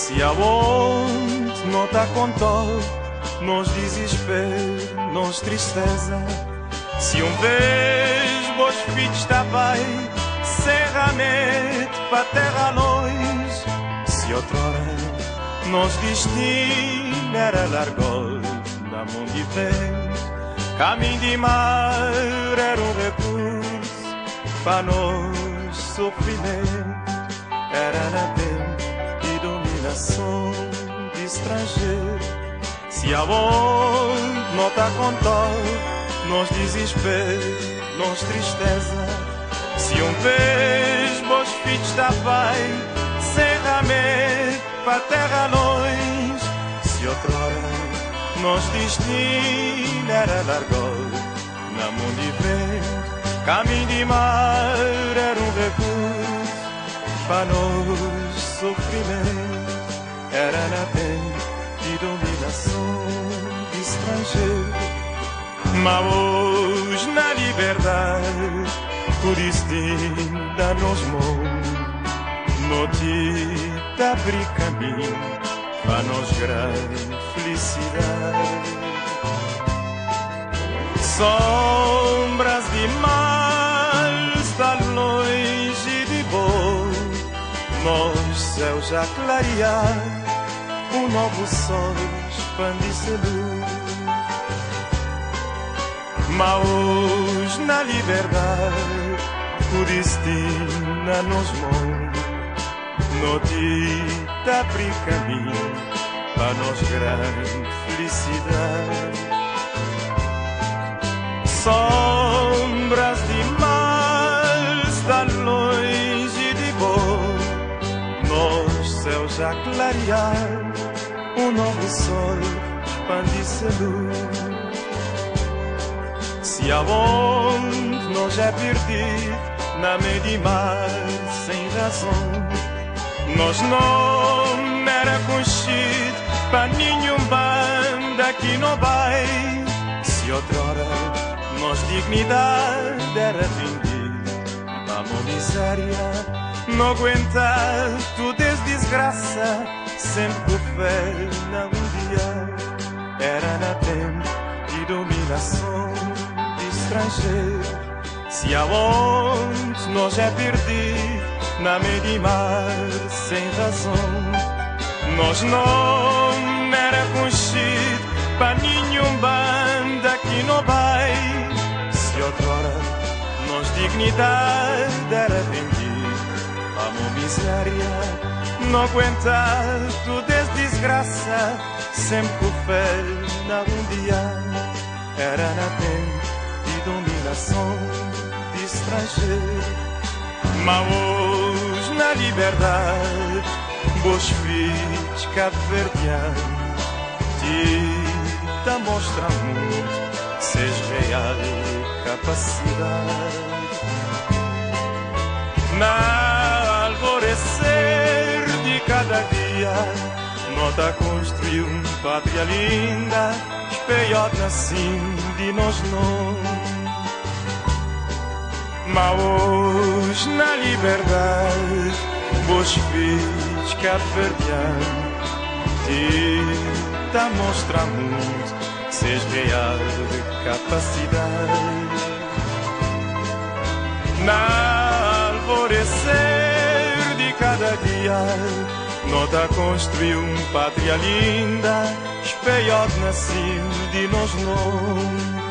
Se aonde não tá contor, nos desespero, nos tristeza. Se vez vos filhos está bem, serramento para terra longe. Se outrora nos destino era largou na mão de vento, caminho de mar era recurso para nós sofrimento. Era na tempo de dominação de estrangeiro. Se aonde não tá contor, nos desespero, nos tristeza. Se vez vos filhos está bem, serramento para terra longe. Se outrora nos destino era largou na mão de vento, caminho de mar era recurso para nós sofrimento. Era na tempo de dominação de estrangeiro. Mas hoje na liberdade o destino dá-nos mão. No te abrir caminho para nos grande felicidade. Sombras de mal está longe de bom, nos céus já clarear, um novo sol expande-se luz. Mas hoje na liberdade o destino nos mãos. No te abrir caminho para nos grande felicidade. Sombras de mal está longe de bom, nos céus já clarear, um novo sol expande-se luz. Se aonde nós é perdido na meio de mar sem razão, nós não era conhecido para nenhum banda que não vai. Se outrora nós dignidade era vendida para a miséria, não aguentar tudo é desgraça, sempre fé na um dia. Era na tempo de dominação de estrangeiro. Se aonde nós é perdido na meio de mar sem razão, nós não era conhecido para nenhum banda que não vai. Se outrora nós dignidade era vendida para uma miséria, não aguentar tudo é desgraça, sempre fé na um dia. Era na tempo de dominação de estrangeiro. Mas hoje na liberdade, vos filhos cabo-verdianos, te mostra muito, seis real capacidade. Na alvorecer de cada dia, nota construiu pátria linda, espelhota assim de nós não. Mas hoje na liberdade, vos filhos cabo-verdianos, te mostra muito, seis real de capacidade. Na alvorecer de cada dia, nota construiu pátria linda, espelhota assim de nós não.